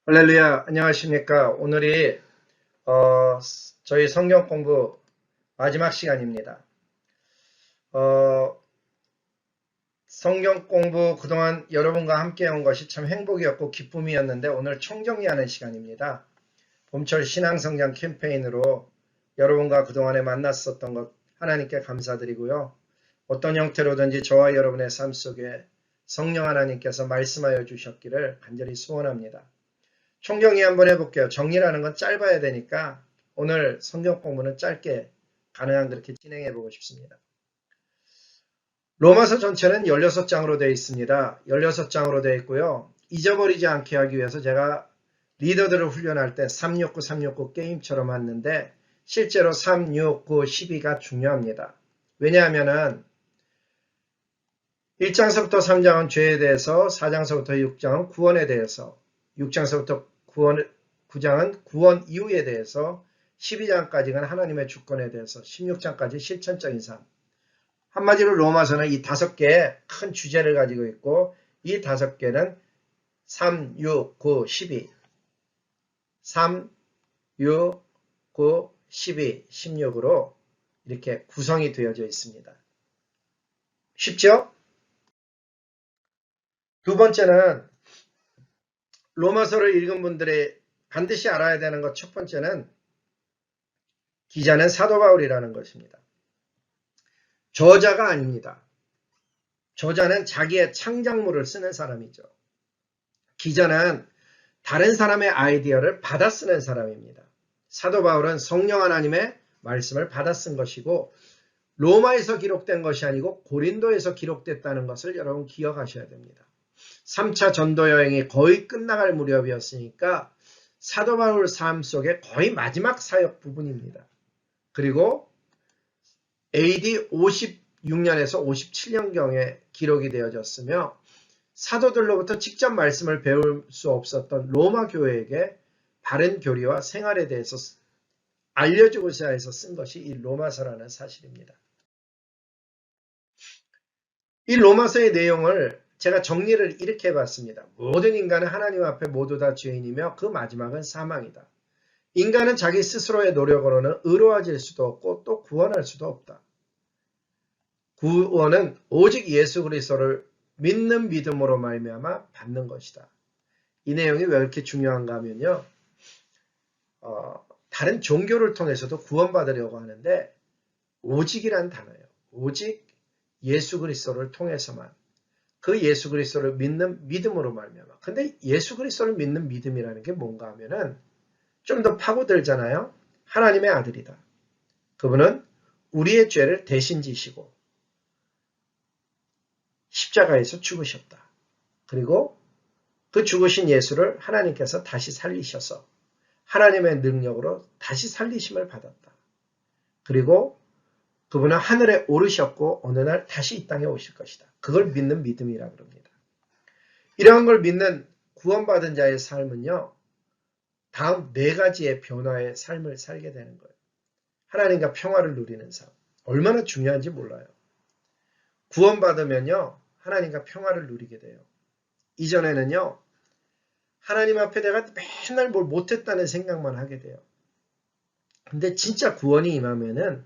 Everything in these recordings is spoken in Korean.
할렐루야, 안녕하십니까. 오늘이 어, 저희 성경 공부 마지막 시간입니다. 어, 성경 공부 그동안 여러분과 함께 온 것이 참 행복이었고 기쁨이었는데 오늘 총정리하는 시간입니다. 봄철 신앙성장 캠페인으로 여러분과 그동안에 만났었던 것 하나님께 감사드리고요. 어떤 형태로든지 저와 여러분의 삶 속에 성령 하나님께서 말씀하여 주셨기를 간절히 소원합니다. 총정리 한번 해볼게요. 정리라는 건 짧아야 되니까 오늘 성경 공부는 짧게 가능한 그렇게 진행해 보고 싶습니다. 로마서 전체는 16장으로 되어 있습니다. 16장으로 되어 있고요. 잊어버리지 않게 하기 위해서 제가 리더들을 훈련할 때 369, 369 게임처럼 했는데 실제로 3, 6, 9, 12가 중요합니다. 왜냐하면은 1장서부터 3장은 죄에 대해서, 4장서부터 6장은 구원에 대해서, 6장서부터 9장은 구원 이후에 대해서, 12장까지는 하나님의 주권에 대해서, 16장까지 실천적인 삶. 한마디로 로마서는 이 5개의 큰 주제를 가지고 있고 이 5개는 3, 6, 9, 12, 3, 6, 9, 12, 16으로 이렇게 구성이 되어져 있습니다. 쉽죠? 두 번째는 로마서를 읽은 분들이 반드시 알아야 되는 것 첫 번째는 기자는 사도 바울이라는 것입니다. 저자가 아닙니다. 저자는 자기의 창작물을 쓰는 사람이죠. 기자는 다른 사람의 아이디어를 받아 쓰는 사람입니다. 사도 바울은 성령 하나님의 말씀을 받아 쓴 것이고 로마에서 기록된 것이 아니고 고린도에서 기록됐다는 것을 여러분 기억하셔야 됩니다. 3차 전도 여행이 거의 끝나갈 무렵이었으니까 사도 바울 삶 속에 거의 마지막 사역 부분입니다. 그리고 AD 56년에서 57년경에 기록이 되어졌으며 사도들로부터 직접 말씀을 배울 수 없었던 로마 교회에게 바른 교리와 생활에 대해서 알려주고자 해서 쓴 것이 이 로마서라는 사실입니다. 이 로마서의 내용을 제가 정리를 이렇게 해봤습니다. 모든 인간은 하나님 앞에 모두 다 죄인이며 그 마지막은 사망이다. 인간은 자기 스스로의 노력으로는 의로워질 수도 없고 또 구원할 수도 없다. 구원은 오직 예수 그리스도를 믿는 믿음으로 말미암아 받는 것이다. 이 내용이 왜 이렇게 중요한가 하면요. 다른 종교를 통해서도 구원받으려고 하는데 오직이란 단어예요. 오직 예수 그리스도를 통해서만 그 예수 그리스도를 믿는 믿음으로 말미암아. 근데 예수 그리스도를 믿는 믿음이라는 게 뭔가 하면은 좀 더 파고들잖아요. 하나님의 아들이다. 그분은 우리의 죄를 대신 지시고 십자가에서 죽으셨다. 그리고 그 죽으신 예수를 하나님께서 다시 살리셔서 하나님의 능력으로 다시 살리심을 받았다. 그리고 그분은 하늘에 오르셨고 어느 날 다시 이 땅에 오실 것이다. 그걸 믿는 믿음이라고 합니다. 이러한 걸 믿는 구원받은 자의 삶은요. 다음 4가지의 변화의 삶을 살게 되는 거예요. 하나님과 평화를 누리는 삶. 얼마나 중요한지 몰라요. 구원받으면요. 하나님과 평화를 누리게 돼요. 이전에는요. 하나님 앞에 내가 맨날 뭘 못했다는 생각만 하게 돼요. 근데 진짜 구원이 임하면은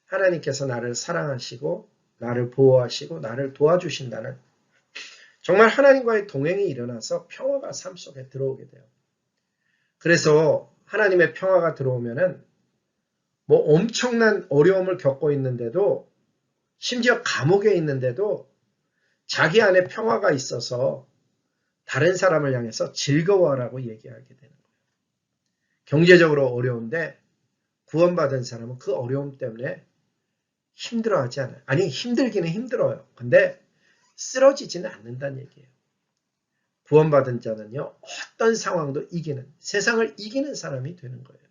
하나님께서 나를 사랑하시고 나를 보호하시고 나를 도와주신다는 정말 하나님과의 동행이 일어나서 평화가 삶 속에 들어오게 돼요. 그래서 하나님의 평화가 들어오면은 뭐 엄청난 어려움을 겪고 있는데도 심지어 감옥에 있는데도 자기 안에 평화가 있어서 다른 사람을 향해서 즐거워하라고 얘기하게 되는 거예요. 경제적으로 어려운데 구원받은 사람은 그 어려움 때문에 힘들어하지 않아요. 아니 힘들기는 힘들어요. 근데 쓰러지지는 않는다는 얘기예요. 구원받은 자는요. 어떤 상황도 이기는 세상을 이기는 사람이 되는 거예요.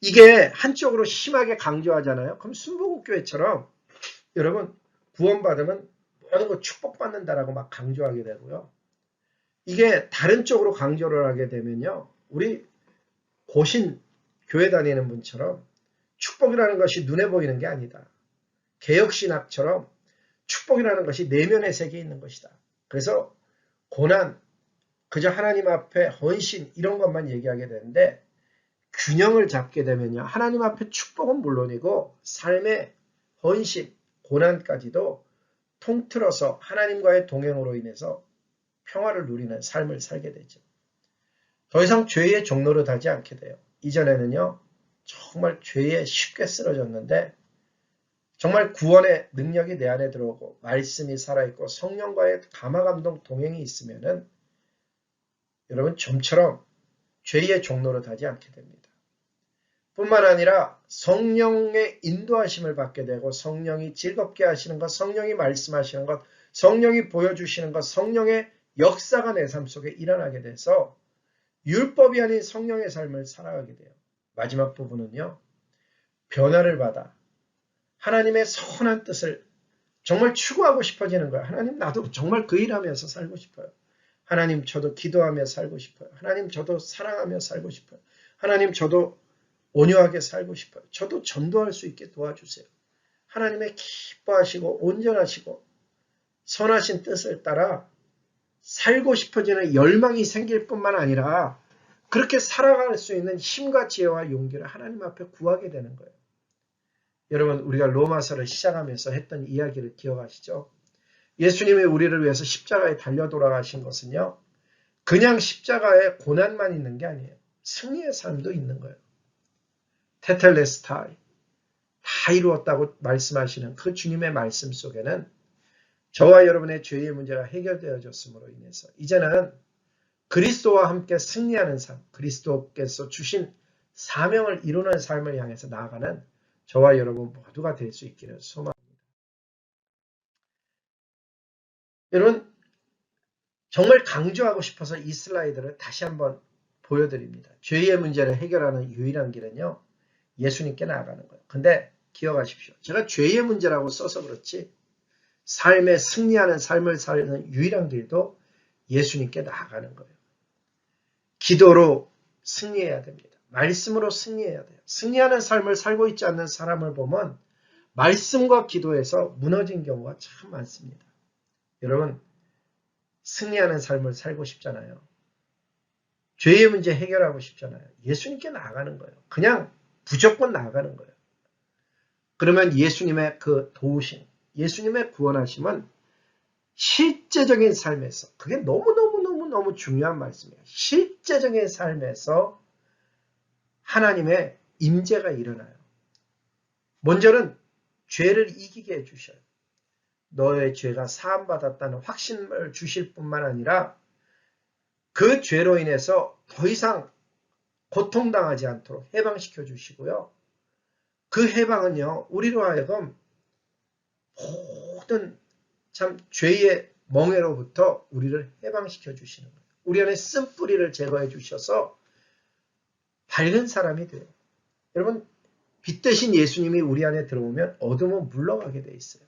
이게 한쪽으로 심하게 강조하잖아요. 그럼 순복음교회처럼 여러분 구원받으면 모든 거 축복받는다라고 막 강조하게 되고요. 이게 다른 쪽으로 강조를 하게 되면요. 우리 고신 교회 다니는 분처럼 축복이라는 것이 눈에 보이는 게 아니다. 개혁신학처럼 축복이라는 것이 내면의 세계에 있는 것이다. 그래서 고난, 그저 하나님 앞에 헌신 이런 것만 얘기하게 되는데 균형을 잡게 되면요. 하나님 앞에 축복은 물론이고 삶의 헌신, 고난까지도 통틀어서 하나님과의 동행으로 인해서 평화를 누리는 삶을 살게 되죠. 더 이상 죄의 종로로 가지 않게 돼요. 이전에는요. 정말 죄에 쉽게 쓰러졌는데 정말 구원의 능력이 내 안에 들어오고 말씀이 살아있고 성령과의 감화감동 동행이 있으면은 여러분 좀처럼 죄의 종로로 가지 않게 됩니다. 뿐만 아니라 성령의 인도하심을 받게 되고 성령이 즐겁게 하시는 것, 성령이 말씀하시는 것, 성령이 보여주시는 것, 성령의 역사가 내 삶 속에 일어나게 돼서 율법이 아닌 성령의 삶을 살아가게 돼요. 마지막 부분은요. 변화를 받아 하나님의 선한 뜻을 정말 추구하고 싶어지는 거예요. 하나님 나도 정말 그 일하면서 살고 싶어요. 하나님 저도 기도하며 살고 싶어요. 하나님 저도 사랑하며 살고 싶어요. 하나님 저도 온유하게 살고 싶어요. 저도 전도할 수 있게 도와주세요. 하나님의 기뻐하시고 온전하시고 선하신 뜻을 따라 살고 싶어지는 열망이 생길 뿐만 아니라 그렇게 살아갈 수 있는 힘과 지혜와 용기를 하나님 앞에 구하게 되는 거예요. 여러분 우리가 로마서를 시작하면서 했던 이야기를 기억하시죠? 예수님이 우리를 위해서 십자가에 달려 돌아가신 것은요. 그냥 십자가에 고난만 있는 게 아니에요. 승리의 삶도 있는 거예요. 테텔레스타이 다 이루었다고 말씀하시는 그 주님의 말씀 속에는 저와 여러분의 죄의 문제가 해결되어졌음으로 인해서 이제는 그리스도와 함께 승리하는 삶, 그리스도께서 주신 사명을 이루는 삶을 향해서 나아가는 저와 여러분 모두가 될 수 있기를 소망합니다. 여러분 정말 강조하고 싶어서 이 슬라이드를 다시 한번 보여드립니다. 죄의 문제를 해결하는 유일한 길은요. 예수님께 나아가는 거예요. 근데 기억하십시오. 제가 죄의 문제라고 써서 그렇지 삶에 승리하는 삶을 사는 유일한 길도 예수님께 나아가는 거예요. 기도로 승리해야 됩니다. 말씀으로 승리해야 돼요. 승리하는 삶을 살고 있지 않는 사람을 보면 말씀과 기도에서 무너진 경우가 참 많습니다. 여러분 승리하는 삶을 살고 싶잖아요. 죄의 문제 해결하고 싶잖아요. 예수님께 나아가는 거예요. 그냥 무조건 나아가는 거예요. 그러면 예수님의 그 도우심, 예수님의 구원하심은 실제적인 삶에서 그게 너무너무 중요한 말씀이에요. 실제적인 삶에서 하나님의 임재가 일어나요. 먼저는 죄를 이기게 해주셔요. 너의 죄가 사함받았다는 확신을 주실 뿐만 아니라 그 죄로 인해서 더 이상 고통당하지 않도록 해방시켜 주시고요. 그 해방은요. 우리로 하여금 모든 참 죄의 멍에로부터 우리를 해방시켜 주시는 거예요. 우리 안에 쓴뿌리를 제거해 주셔서 밝은 사람이 돼요. 여러분 빛 대신 예수님이 우리 안에 들어오면 어둠은 물러가게 돼 있어요.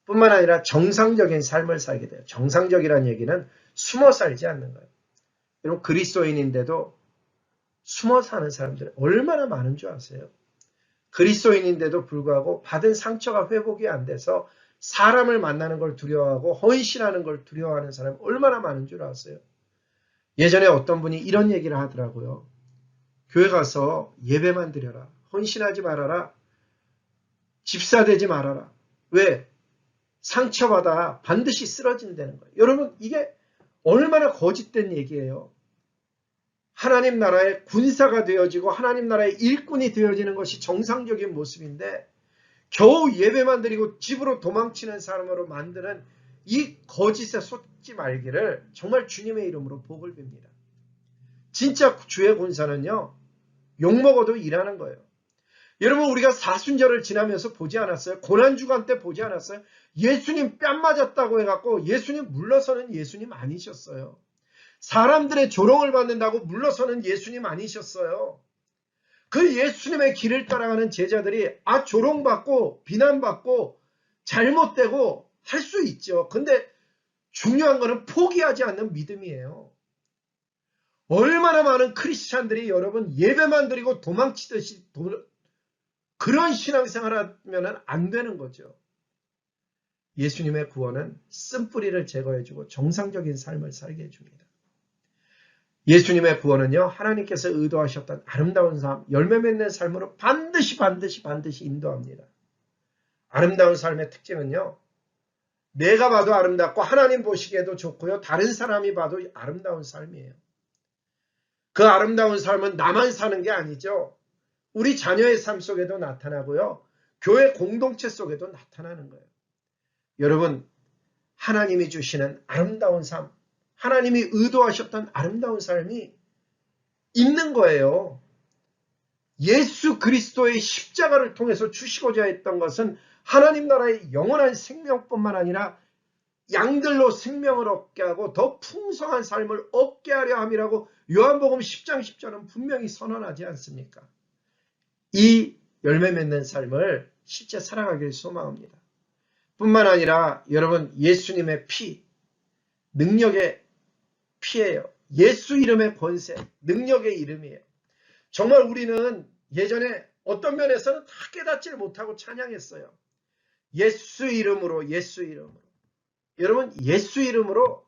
뿐만 아니라 정상적인 삶을 살게 돼요. 정상적이라는 얘기는 숨어 살지 않는 거예요. 여러분 그리스도인인데도 숨어 사는 사람들이 얼마나 많은 줄 아세요? 그리스도인인데도 불구하고 받은 상처가 회복이 안 돼서 사람을 만나는 걸 두려워하고 헌신하는 걸 두려워하는 사람이 얼마나 많은 줄 아세요? 예전에 어떤 분이 이런 얘기를 하더라고요. 교회 가서 예배만 드려라. 헌신하지 말아라. 집사되지 말아라. 왜? 상처받아 반드시 쓰러진다는 거예요. 여러분 이게 얼마나 거짓된 얘기예요. 하나님 나라의 군사가 되어지고 하나님 나라의 일꾼이 되어지는 것이 정상적인 모습인데 겨우 예배만 드리고 집으로 도망치는 사람으로 만드는 이 거짓에 속지 말기를 정말 주님의 이름으로 복을 빕니다. 진짜 주의 군사는요. 욕먹어도 일하는 거예요. 여러분 우리가 사순절을 지나면서 보지 않았어요? 고난주간 때 보지 않았어요? 예수님 뺨 맞았다고 해갖고 예수님 물러서는 예수님 아니셨어요. 사람들의 조롱을 받는다고 물러서는 예수님 아니셨어요. 그 예수님의 길을 따라가는 제자들이 조롱받고 비난받고 잘못되고 할 수 있죠. 근데 중요한 거는 포기하지 않는 믿음이에요. 얼마나 많은 크리스찬들이 여러분 예배만 드리고 도망치듯이 그런 신앙생활을 하면 안 되는 거죠. 예수님의 구원은 쓴뿌리를 제거해주고 정상적인 삶을 살게 해줍니다. 예수님의 구원은요, 하나님께서 의도하셨던 아름다운 삶, 열매 맺는 삶으로 반드시 인도합니다. 아름다운 삶의 특징은요, 내가 봐도 아름답고 하나님 보시기에도 좋고요, 다른 사람이 봐도 아름다운 삶이에요. 그 아름다운 삶은 나만 사는 게 아니죠. 우리 자녀의 삶 속에도 나타나고요, 교회 공동체 속에도 나타나는 거예요. 여러분, 하나님이 주시는 아름다운 삶, 하나님이 의도하셨던 아름다운 삶이 있는 거예요. 예수 그리스도의 십자가를 통해서 주시고자 했던 것은 하나님 나라의 영원한 생명뿐만 아니라 양들로 생명을 얻게 하고 더 풍성한 삶을 얻게 하려 함이라고 요한복음 10장 10절은 분명히 선언하지 않습니까? 이 열매 맺는 삶을 실제 살아가길 소망합니다. 뿐만 아니라 여러분, 예수님의 피, 능력의 피예요. 예수 이름의 권세, 능력의 이름이에요. 정말 우리는 예전에 어떤 면에서는 다 깨닫지를 못하고 찬양했어요. 예수 이름으로, 예수 이름으로. 여러분, 예수 이름으로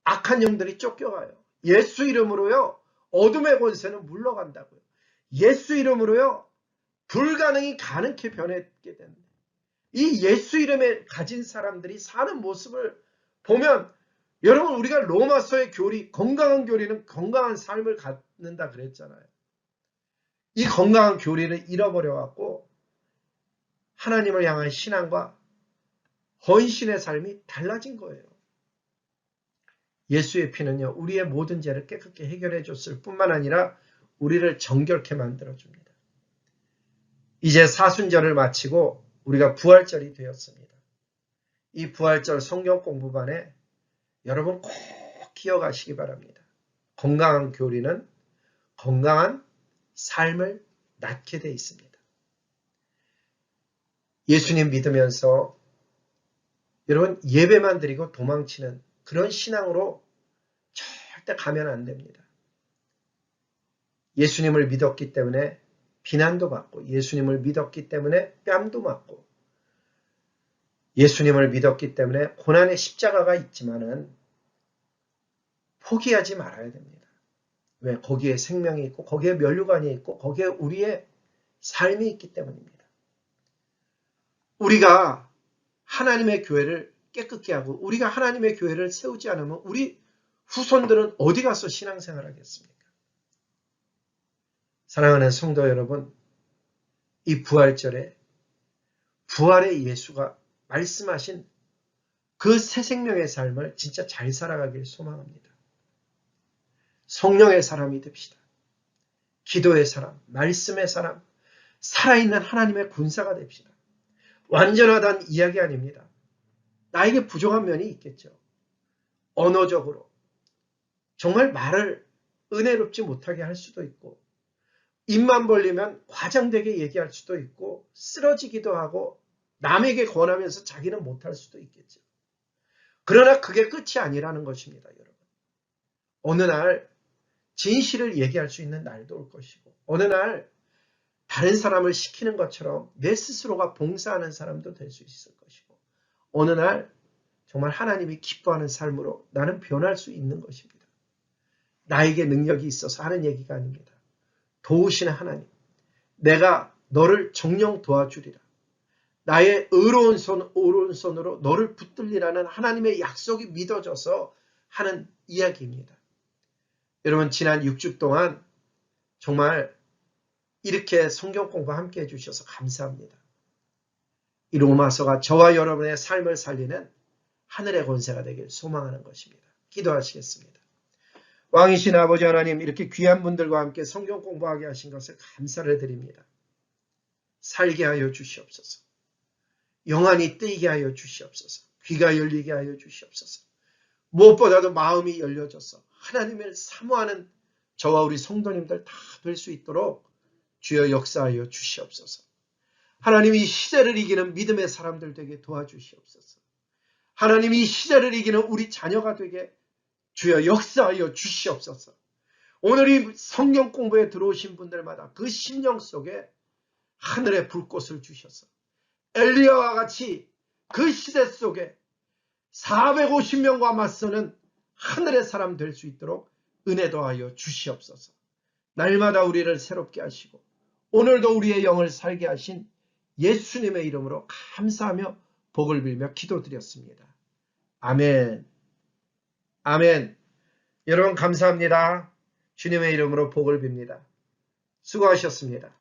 악한 영들이 쫓겨가요. 예수 이름으로요, 어둠의 권세는 물러간다고요. 예수 이름으로요, 불가능이 가능케 변했게 된다. 이 예수 이름에 가진 사람들이 사는 모습을 보면, 여러분, 우리가 로마서의 교리, 건강한 교리는 건강한 삶을 갖는다 그랬잖아요. 이 건강한 교리를 잃어버려갖고 하나님을 향한 신앙과 헌신의 삶이 달라진 거예요. 예수의 피는요, 우리의 모든 죄를 깨끗게 해결해 줬을 뿐만 아니라 우리를 정결케 만들어줍니다. 이제 사순절을 마치고 우리가 부활절이 되었습니다. 이 부활절 성경 공부반에 여러분 꼭 기억하시기 바랍니다. 건강한 교리는 건강한 삶을 낳게 돼 있습니다. 예수님 믿으면서 여러분 예배만 드리고 도망치는 그런 신앙으로 절대 가면 안 됩니다. 예수님을 믿었기 때문에 비난도 받고, 예수님을 믿었기 때문에 뺨도 맞고, 예수님을 믿었기 때문에 고난의 십자가가 있지만은 포기하지 말아야 됩니다. 왜? 거기에 생명이 있고, 거기에 면류관이 있고, 거기에 우리의 삶이 있기 때문입니다. 우리가 하나님의 교회를 깨끗게 하고 우리가 하나님의 교회를 세우지 않으면 우리 후손들은 어디 가서 신앙생활 하겠습니까? 사랑하는 성도 여러분, 이 부활절에 부활의 예수가 말씀하신 그 새 생명의 삶을 진짜 잘 살아가길 소망합니다. 성령의 사람이 됩시다. 기도의 사람, 말씀의 사람, 살아있는 하나님의 군사가 됩시다. 완전하다는 이야기 아닙니다. 나에게 부족한 면이 있겠죠. 언어적으로 정말 말을 은혜롭지 못하게 할 수도 있고, 입만 벌리면 과장되게 얘기할 수도 있고, 쓰러지기도 하고 남에게 권하면서 자기는 못할 수도 있겠죠. 그러나 그게 끝이 아니라는 것입니다, 여러분. 어느 날 진실을 얘기할 수 있는 날도 올 것이고, 어느 날 다른 사람을 시키는 것처럼 내 스스로가 봉사하는 사람도 될 수 있을 것이고, 어느 날 정말 하나님이 기뻐하는 삶으로 나는 변할 수 있는 것입니다. 나에게 능력이 있어서 하는 얘기가 아닙니다. 도우시는 하나님, 내가 너를 정령 도와주리라. 나의 의로운 손, 오른손으로 너를 붙들리라는 하나님의 약속이 믿어져서 하는 이야기입니다. 여러분, 지난 6주 동안 정말 이렇게 성경 공부 함께 해주셔서 감사합니다. 이 로마서가 저와 여러분의 삶을 살리는 하늘의 권세가 되길 소망하는 것입니다. 기도하시겠습니다. 왕이신 아버지 하나님, 이렇게 귀한 분들과 함께 성경 공부하게 하신 것을 감사를 드립니다. 살게 하여 주시옵소서. 영안이 뜨이게 하여 주시옵소서. 귀가 열리게 하여 주시옵소서. 무엇보다도 마음이 열려져서 하나님을 사모하는 저와 우리 성도님들 다 될 수 있도록 주여 역사하여 주시옵소서. 하나님이 시대를 이기는 믿음의 사람들 되게 도와주시옵소서. 하나님이 시대를 이기는 우리 자녀가 되게 주여 역사하여 주시옵소서. 오늘 이 성경 공부에 들어오신 분들마다 그 심령 속에 하늘의 불꽃을 주셔서 엘리야와 같이 그 시대 속에 450명과 맞서는 하늘의 사람 될 수 있도록 은혜 더하여 주시옵소서. 날마다 우리를 새롭게 하시고 오늘도 우리의 영을 살게 하신 예수님의 이름으로 감사하며 복을 빌며 기도드렸습니다. 아멘. 아멘. 여러분 감사합니다. 주님의 이름으로 복을 빕니다. 수고하셨습니다.